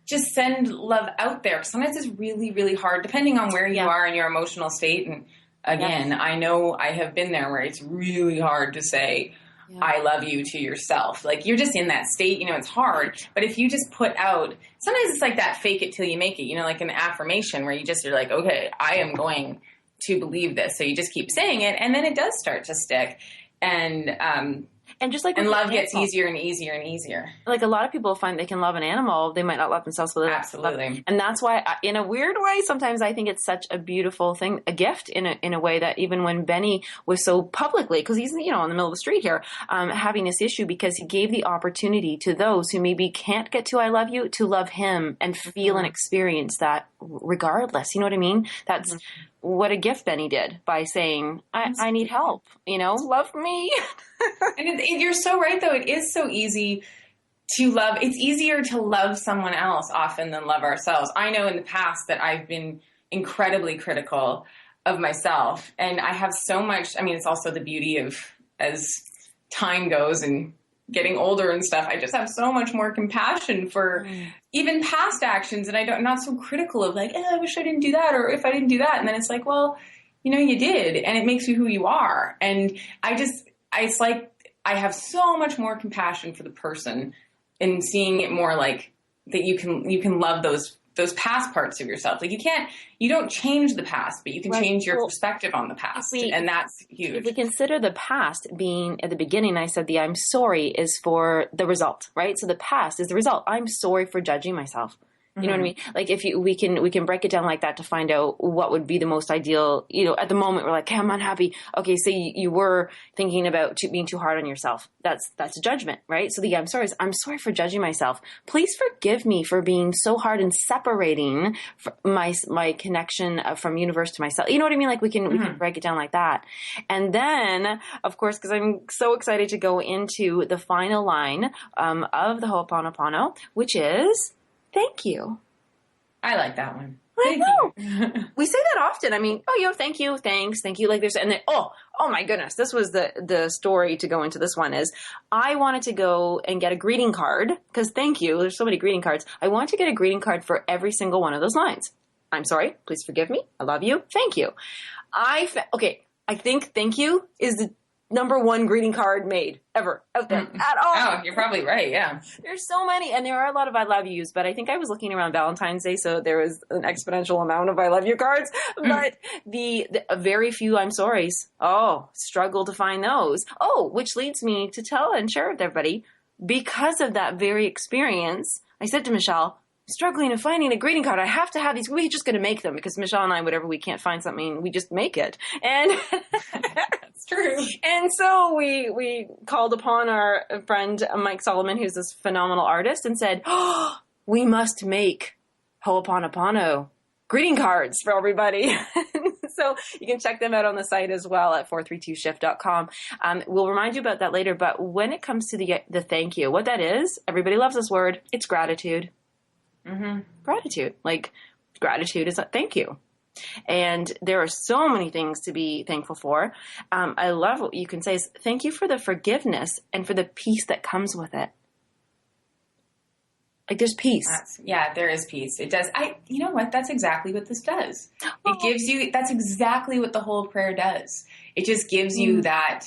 just send love out there. Sometimes it's really, really hard, depending on where you are in your emotional state. And again, I know I have been there where it's really hard to say, I love you to yourself. Like, you're just in that state, it's hard. But if you just put out, sometimes it's like that fake it till you make it, like an affirmation where you're like, okay, I am going to believe this. So you just keep saying it, and then it does start to stick. And just like love gets easier and easier and easier. Like, a lot of people find they can love an animal, they might not love themselves. But absolutely. And that's why, in a weird way, sometimes I think it's such a beautiful thing, a gift in a way that even when Benny was so publicly, because he's, in the middle of the street here, having this issue, because he gave the opportunity to those who maybe can't get to I love you to love him and feel and experience that regardless. You know what I mean? That's what a gift Benny did by saying, I need help, love me. And you're so right, though. It is so easy to love. It's easier to love someone else often than love ourselves. I know in the past that I've been incredibly critical of myself. And I have so much, it's also the beauty of, as time goes and getting older and stuff, I just have so much more compassion for even past actions. And I'm not so critical of like, I wish I didn't do that. Or if I didn't do that. And then it's like, well, you did. And it makes you who you are. And it's like I have so much more compassion for the person and seeing it more like that you can love those past parts of yourself. Like, you don't change the past, but you can change your perspective on the past. And that's huge. If we consider the past being, at the beginning, I said the I'm sorry is for the result, right? So the past is the result. I'm sorry for judging myself. You know what I mean? Like, we can break it down like that to find out what would be the most ideal. At the moment we're like, hey, I'm unhappy. Okay, so you were thinking about being too hard on yourself. That's a judgment, right? So I'm sorry for judging myself. Please forgive me for being so hard and separating my connection from universe to myself. You know what I mean? Like, we can break it down like that. And then, of course, because I'm so excited to go into the final line of the Ho'oponopono, which is, thank you. I like that one. I know. We say that often. Thank you, thanks, thank you. Like, there's, and then, oh my goodness, this was the story to go into this one is, I wanted to go and get a greeting card, because thank you, there's so many greeting cards. I want to get a greeting card for every single one of those lines. I'm sorry, please forgive me, I love you, thank you. I think thank you is the number one greeting card made ever out there at all. Oh, you're probably right. Yeah. There's so many, and there are a lot of I love yous, but I think I was looking around Valentine's Day, so there was an exponential amount of I love you cards, but the very few I'm sorry's, struggle to find those. Which leads me to tell and share with everybody, because of that very experience, I said to Michelle, struggling to finding a greeting card. I have to have these. We're just going to make them, because Michelle and I, whatever we can't find something, we just make it. And that's true. And so we called upon our friend Mike Solomon, who's this phenomenal artist, and said, we must make Ho'oponopono greeting cards for everybody. So you can check them out on the site as well at 432shift.com. We'll remind you about that later. But when it comes to the thank you, what that is, everybody loves this word. It's gratitude. Gratitude. Like, gratitude is a thank you. And there are so many things to be thankful for. I love what you can say is thank you for the forgiveness and for the peace that comes with it. Like, there's peace. There is peace. It does. You know what? That's exactly what this does. It gives you, that's exactly what the whole prayer does. It just gives you that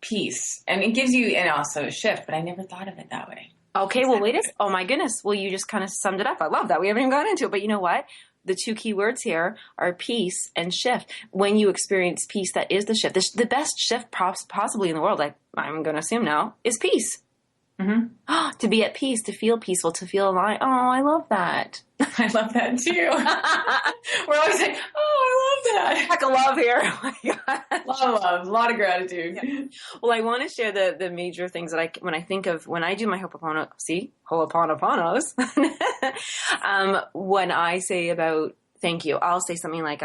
peace, and it gives you, and also a shift, but I never thought of it that way. Okay, well, oh my goodness. Well, you just kind of summed it up. I love that. We haven't even gone into it, but you know what? The two key words here are peace and shift. When you experience peace, that is the shift. The best shift possibly in the world, I'm going to assume now, is peace. To be at peace, to feel peaceful, to feel alive. Oh, I love that. I love that too. We're always like, I love that. Heck of love here. Oh my God. A lot of love, a lot of gratitude. Yeah. Well, I want to share the major things that when I do my Ho'oponoponos, when I say about thank you, I'll say something like,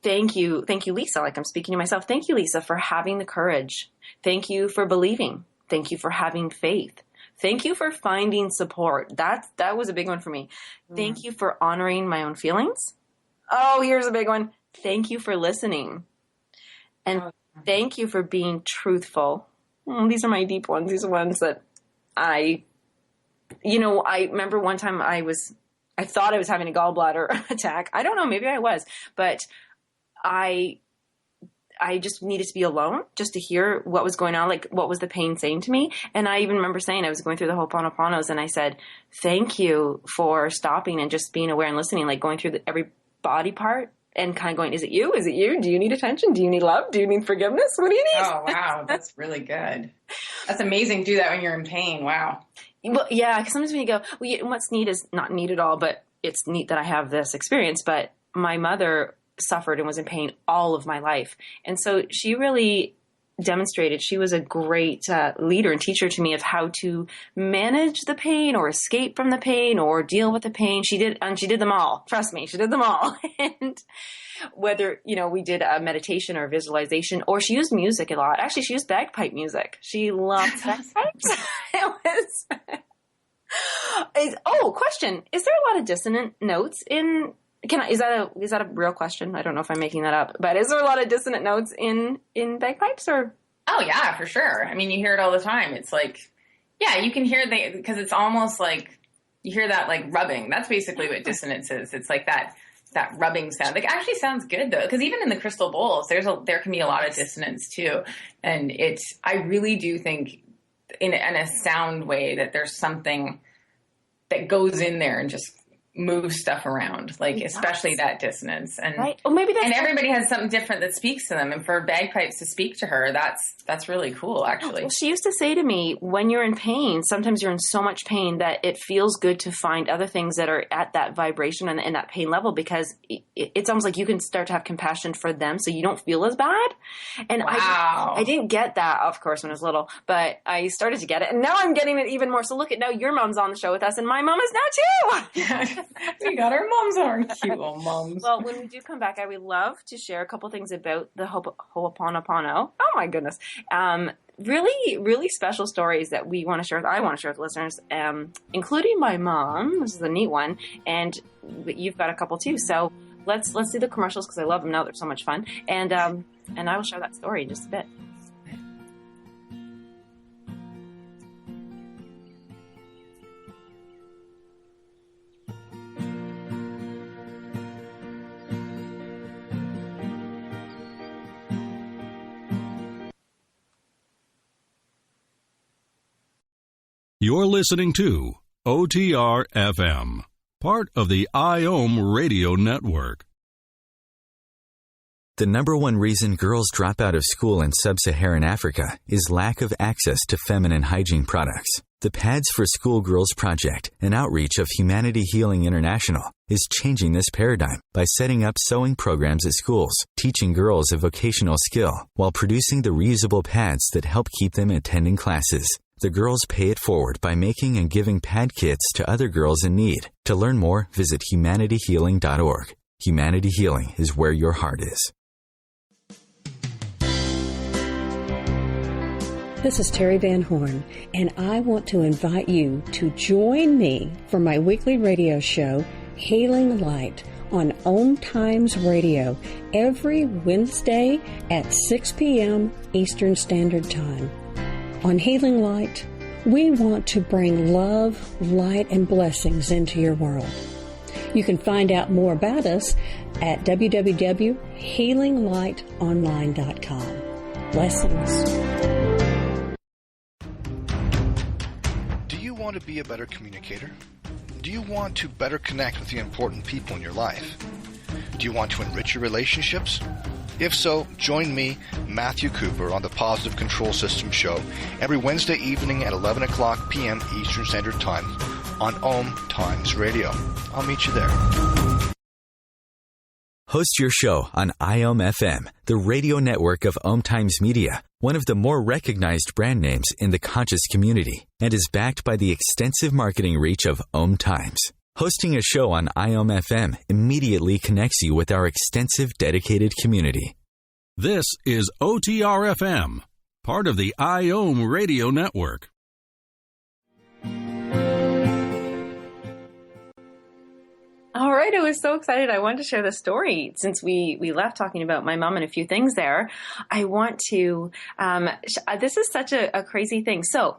thank you, Lisa. Like, I'm speaking to myself. Thank you, Lisa, for having the courage. Thank you for believing. Thank you for having faith. Thank you for finding support. That was a big one for me. Thank you for honoring my own feelings. Oh, here's a big one. Thank you for listening. And thank you for being truthful. These are my deep ones. These are ones that I remember one time I thought I was having a gallbladder attack. I don't know, maybe I was, but I I just needed to be alone just to hear what was going on, like what was the pain saying to me. And I even remember saying, I was going through the Ho'oponoponos and I said, thank you for stopping and just being aware and listening, like going through every body part and kind of going, is it you? Is it you? Do you need attention? Do you need love? Do you need forgiveness? What do you need? Oh, wow. That's really good. That's amazing. Do that when you're in pain. Wow. Well, yeah, because sometimes when you go, well, what's neat is not neat at all, but it's neat that I have this experience. But my mother suffered and was in pain all of my life. And so she really demonstrated, she was a great leader and teacher to me of how to manage the pain or escape from the pain or deal with the pain. She did them all. Trust me, she did them all. And whether, we did a meditation or visualization, or she used music a lot. Actually, she used bagpipe music. She loved bagpipes. Question. Is there a lot of dissonant notes in, is that a real question? I don't know if I'm making that up, but is there a lot of dissonant notes in bagpipes or? Oh yeah, for sure. I mean, you hear it all the time. It's like, yeah, you can hear because it's almost like you hear that like rubbing. That's basically what dissonance is. It's like that rubbing sound. Like, actually sounds good though, because even in the crystal bowls, there can be a lot of dissonance too. And I really do think in a sound way that there's something that goes in there and just move stuff around, like especially that dissonance. And right. Well, maybe and everybody has something different that speaks to them. And for bagpipes to speak to her, that's really cool, actually. Well, she used to say to me, when you're in pain, sometimes you're in so much pain that it feels good to find other things that are at that vibration and that pain level, because it's almost like you can start to have compassion for them so you don't feel as bad. And wow. I didn't get that, of course, when I was little, but I started to get it. And now I'm getting it even more. So look at, now your mom's on the show with us and my mom is now too. We got our moms on cute little moms. Well, when we do come back, I would love to share a couple things about the Ho'oponopono. Oh my goodness. Really, really special stories that I want to share with listeners, including my mom. This is a neat one. And you've got a couple too. So let's do the commercials because I love them now. They're so much fun. And I will share that story in just a bit. You're listening to OTR FM, part of the IOM Radio Network. The number one reason girls drop out of school in sub-Saharan Africa is lack of access to feminine hygiene products. The Pads for Schoolgirls Project, an outreach of Humanity Healing International, is changing this paradigm by setting up sewing programs at schools, teaching girls a vocational skill, while producing the reusable pads that help keep them attending classes. The girls pay it forward by making and giving pad kits to other girls in need. To learn more, visit humanityhealing.org. Humanity Healing is where your heart is. This is Terry Van Horn, and I want to invite you to join me for my weekly radio show, Healing Light, on Om Times Radio, every Wednesday at 6 p.m. Eastern Standard Time. On Healing Light, we want to bring love, light, and blessings into your world. You can find out more about us at www.healinglightonline.com. Blessings. Do you want to be a better communicator? Do you want to better connect with the important people in your life? Do you want to enrich your relationships? If so, join me, Matthew Cooper, on the Positive Control System Show every Wednesday evening at 11 o'clock p.m. Eastern Standard Time on Om Times Radio. I'll meet you there. Host your show on IOM FM, the radio network of Om Times Media, one of the more recognized brand names in the conscious community, and is backed by the extensive marketing reach of Om Times. Hosting a show on IOM FM immediately connects you with our extensive dedicated community. This is OTR FM, part of the IOM Radio Network. All right, I was so excited. I wanted to share the story. Since we left talking about my mom and a few things there, I want to, this is such a crazy thing. So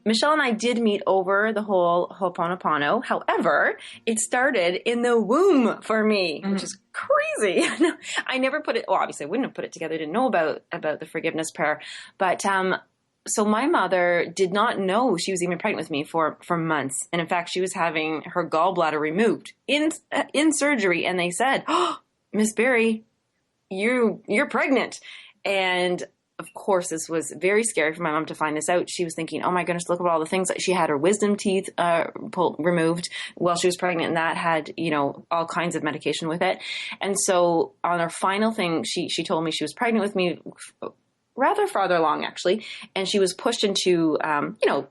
Michelle and I did meet over the whole Ho'oponopono. However, it started in the womb for me, which is crazy. I never put it, well, obviously I wouldn't have put it together, didn't know about the forgiveness prayer. But so my mother did not know she was even pregnant with me for months. And in fact, she was having her gallbladder removed in surgery. And they said, "Oh, Miss Berry, you're pregnant." And of course, this was very scary for my mom to find this out. She was thinking, oh my goodness, look at all the things that she had. Her wisdom teeth removed while she was pregnant, and that had, all kinds of medication with it. And so on her final thing, she told me she was pregnant with me rather farther along, actually. And she was pushed into,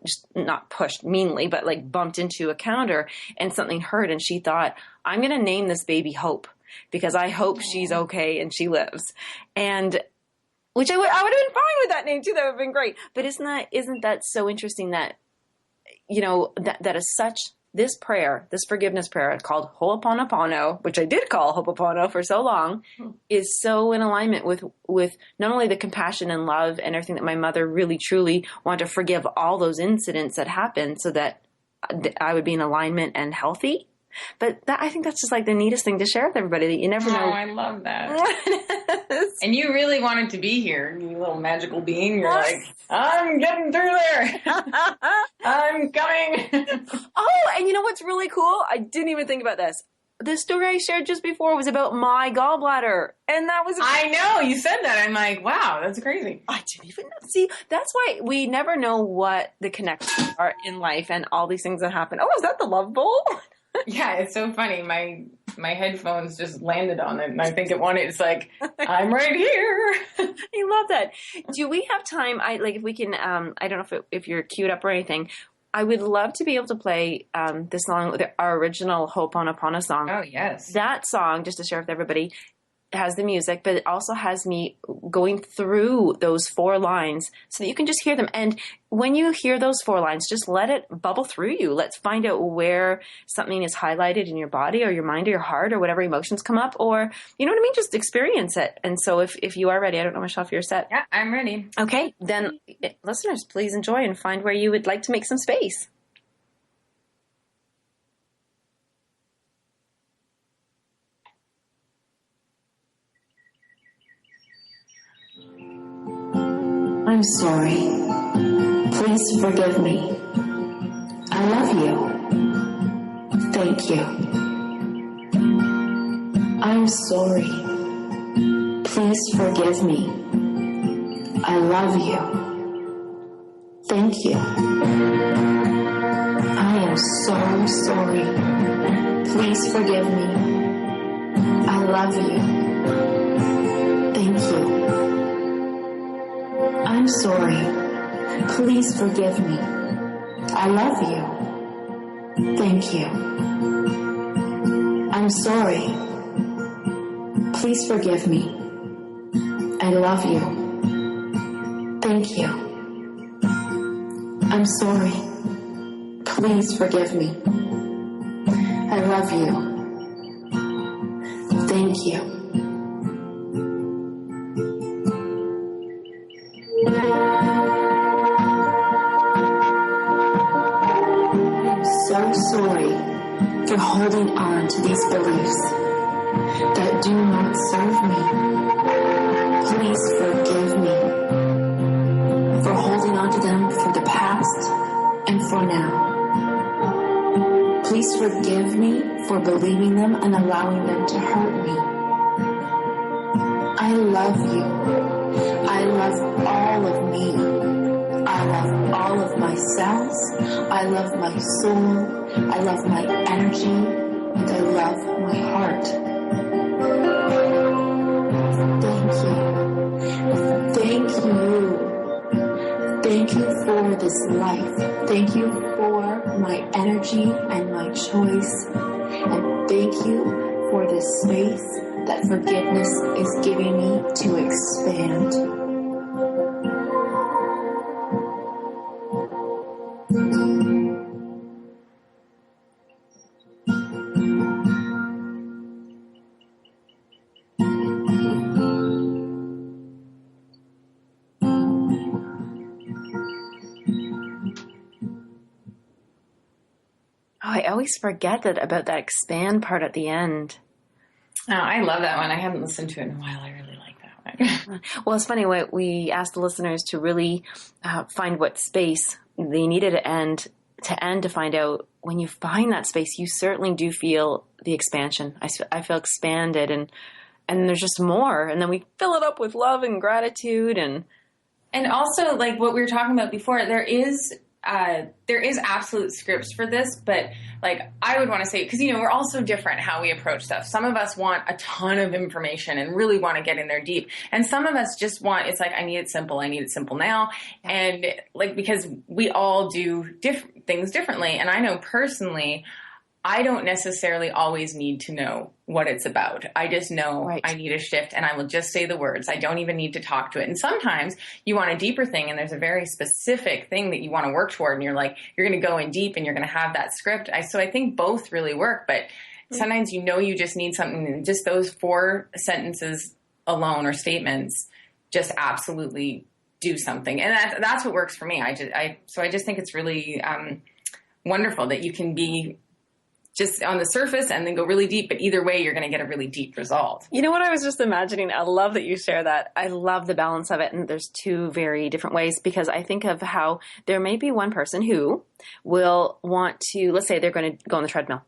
just not pushed meanly, but like bumped into a counter, and something hurt. And she thought, I'm going to name this baby Hope because I hope she's okay and she lives. And which I would have been fine with that name too. That would have been great. But isn't that so interesting that, that is such, this prayer, this forgiveness prayer called Ho'oponopono, which I did call Ho'opono for so long, is so in alignment with not only the compassion and love and everything that my mother really truly wanted to forgive all those incidents that happened so that I would be in alignment and healthy. But I think that's just like the neatest thing to share with everybody, that you never know. Oh, I love that. And you really wanted to be here, you little magical being. You're like, I'm getting through there. I'm coming. Oh, and you know what's really cool? I didn't even think about this. The story I shared just before was about my gallbladder. And that was... I know, you said that. I'm like, wow, that's crazy. I didn't even know. See, that's why we never know what the connections are in life and all these things that happen. Oh, is that the love bowl? Yeah, it's so funny. My headphones just landed on it, and I think it's like, I'm right here. I love that. Do we have time? If we can, I don't know if you're queued up or anything. I would love to be able to play this song, our original Ho'oponopono song. Oh, yes. That song, just to share with everybody, has the music, but it also has me going through those 4 lines so that you can just hear them. And when you hear those 4 lines, just let it bubble through you. Let's find out where something is highlighted in your body or your mind or your heart or whatever emotions come up, or, you know what I mean? Just experience it. And so if you are ready, I don't know, Michelle, if you're set. Yeah, I'm ready. Okay, then listeners, please enjoy and find where you would like to make some space. I'm sorry. Please forgive me. I love you. Thank you. I'm sorry. Please forgive me. I love you. Thank you. I am so sorry. Please forgive me. I love you. Thank you. I'm sorry. Please forgive me. I love you. Thank you. I'm sorry. Please forgive me. I love you. Thank you. I'm sorry. Please forgive me. I love you. Thank you. I'm so sorry for holding on to these beliefs that do not serve me. Please forgive me for holding on to them for the past and for now. Please forgive me for believing them and allowing them to hurt me. I love you. I love all of me. I love all of my cells. I love my soul. I love my energy. And I love my heart. Thank you. Thank you. Thank you for this life. Thank you for my energy and my choice. And thank you for this space that forgiveness is giving me to expand. I always forget about that expand part at the end. Oh, I love that one. I haven't listened to it in a while. I really like that one. Well, it's funny. We asked the listeners to really find what space they needed to find out when you find that space, you certainly do feel the expansion. I feel expanded and there's just more. And then we fill it up with love and gratitude and also like what we were talking about before, there is absolute scripts for this, but like I would want to say, because, we're all so different how we approach stuff. Some of us want a ton of information and really want to get in there deep. And some of us just want, it's like, I need it simple now. And like, because we all do things differently. And I know personally, I don't necessarily always need to know what it's about. I just know I need a shift and I will just say the words. I don't even need to talk to it. And sometimes you want a deeper thing and there's a very specific thing that you want to work toward and you're going to go in deep and you're going to have that script. So I think both really work, but sometimes you just need something and just those 4 sentences alone or statements just absolutely do something. And that's what works for me. So I just think it's really wonderful that you can be just on the surface and then go really deep. But either way, you're going to get a really deep result. You know what I was just imagining? I love that you share that. I love the balance of it. And there's 2 very different ways because I think of how there may be one person who will want to, let's say they're going to go on the treadmill.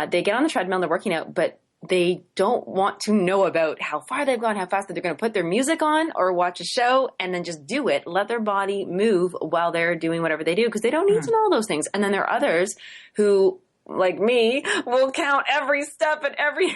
They get on the treadmill, they're working out, but they don't want to know about how far they've gone, how fast they're going to put their music on or watch a show and then just do it. Let their body move while they're doing whatever they do because they don't need to know all those things. And then there are others who, like me, will count every step and every,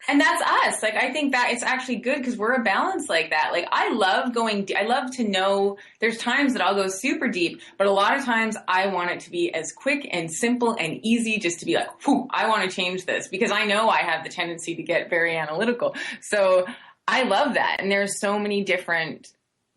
and that's us. Like, I think that it's actually good because we're a balance like that. Like, I love to know there's times that I'll go super deep, but a lot of times I want it to be as quick and simple and easy just to be like, whew, I want to change this because I know I have the tendency to get very analytical. So I love that. And there's so many different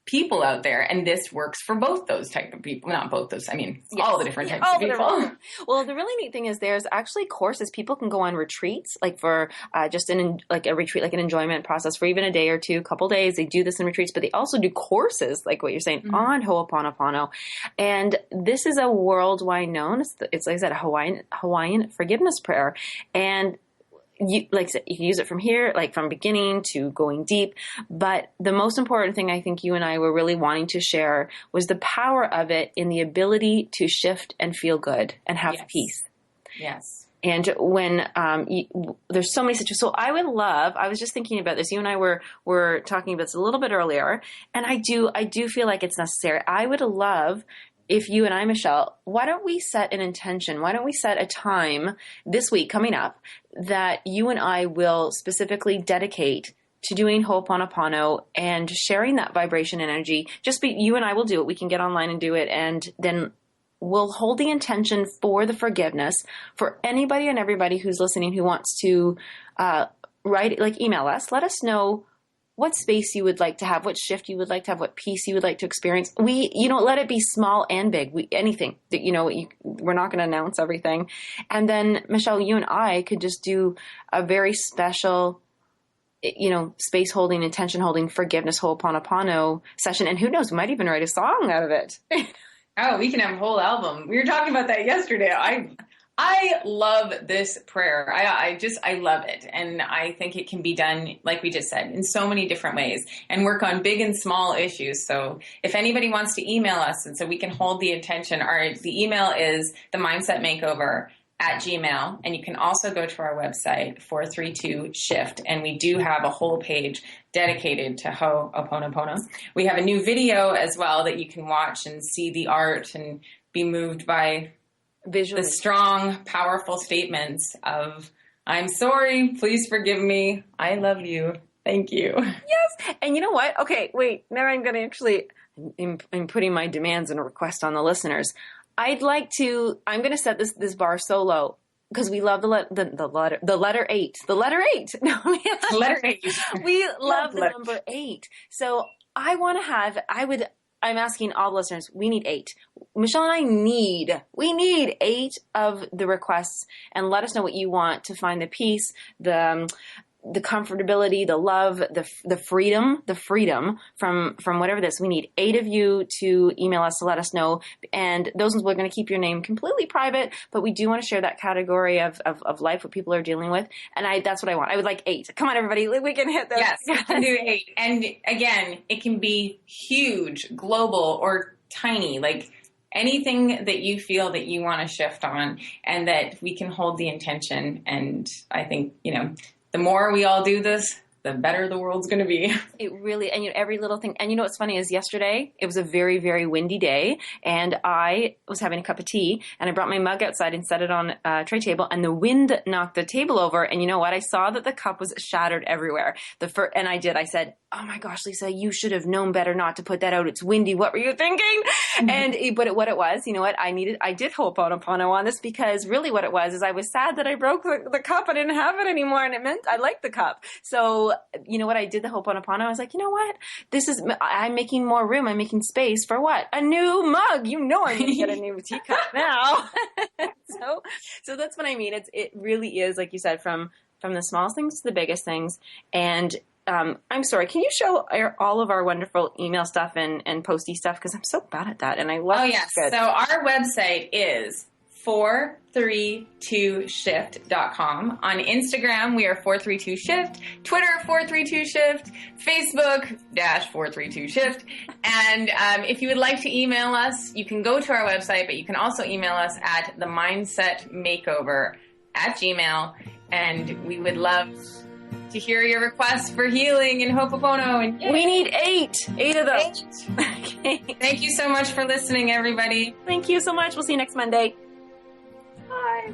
people out there, and this works for both those type of people. Not both those, I mean, all the different types of people. Well, the really neat thing is there's actually courses. People can go on retreats, like for just like a retreat, like an enjoyment process for even a day or 2, couple days. They do this in retreats, but they also do courses, like what you're saying, on Ho'oponopono. And this is a worldwide known, it's like I said, a Hawaiian forgiveness prayer. And you can use it from here, like from beginning to going deep. But the most important thing I think you and I were really wanting to share was the power of it in the ability to shift and feel good and have peace. Yes. And when there's so many situations, so I was just thinking about this. You and I were talking about this a little bit earlier, and I do feel like it's necessary. I would love if you and I, Michelle, why don't we set an intention? Why don't we set a time this week coming up that you and I will specifically dedicate to doing Ho'oponopono and sharing that vibration energy? You and I will do it. We can get online and do it. And then we'll hold the intention for the forgiveness for anybody and everybody who's listening who wants to email us. Let us know what space you would like to have, what shift you would like to have, what peace you would like to experience. Let it be small and big. Anything that, we're not going to announce everything. And then Michelle, you and I could just do a very special, space holding, intention holding, forgiveness, Ho'oponopono session. And who knows, we might even write a song out of it. Oh, we can have a whole album. We were talking about that yesterday. I love this prayer. I love it. And I think it can be done, like we just said, in so many different ways and work on big and small issues. So if anybody wants to email us and so we can hold the intention, the email is themindsetmakeover@gmail.com. And you can also go to our website, 432-SHIFT. And we do have a whole page dedicated to Ho'oponopono. We have a new video as well that you can watch and see the art and be moved by visually the strong, powerful statements of, I'm sorry, please forgive me, I love you, thank you. Yes, and you know what? Okay, wait, now I'm going to actually, I'm putting my demands and requests on the listeners. I'm going to set this bar so low because we love the letter 8. The letter 8. No, letter 8. We love the number 8. So I'm asking all the listeners, we need 8. Michelle and I need 8 of the requests, and let us know what you want to find the peace, the the comfortability, the love, the freedom from whatever this. We need 8 of you to email us to let us know. And those ones, we're going to keep your name completely private, but we do want to share that category of life, what people are dealing with. And that's what I want. I would like 8. Come on, everybody. We can hit those. Yes, we can do 8. And again, it can be huge, global, or tiny, like anything that you feel that you want to shift on, and that we can hold the intention. And I think, the more we all do this, the better the world's going to be. It really, and every little thing. And what's funny is yesterday, it was a very, very windy day, and I was having a cup of tea, and I brought my mug outside and set it on a tray table, and the wind knocked the table over. And you know what? I saw that the cup was shattered everywhere. And I said, oh my gosh, Lisa, you should have known better not to put that out. It's windy. What were you thinking? But what it was, you know what? I did opono on this, because really what it was is I was sad that I broke the cup. I didn't have it anymore, and it meant I liked the cup. So, you know what? I did the Ho'oponopono. I was like, you know what? I'm making more room. I'm making space for what? A new mug. I'm going to get a new teacup now. So that's what I mean. It really is, like you said, from the smallest things to the biggest things. And I'm sorry, can you show all of our wonderful email stuff and posty stuff? Because I'm so bad at that, and I love it. Oh, yes. So our website is 432shift.com. On Instagram, we are 432shift. Twitter, 432shift. Facebook, -432shift. And if you would like to email us, you can go to our website, but you can also email us at themindsetmakeover@gmail.com. And we would love to hear your requests for healing and Ho'opono. And we need 8 of those. 8. Okay. Thank you so much for listening, everybody. Thank you so much. We'll see you next Monday. Bye.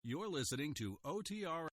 You're listening to OTR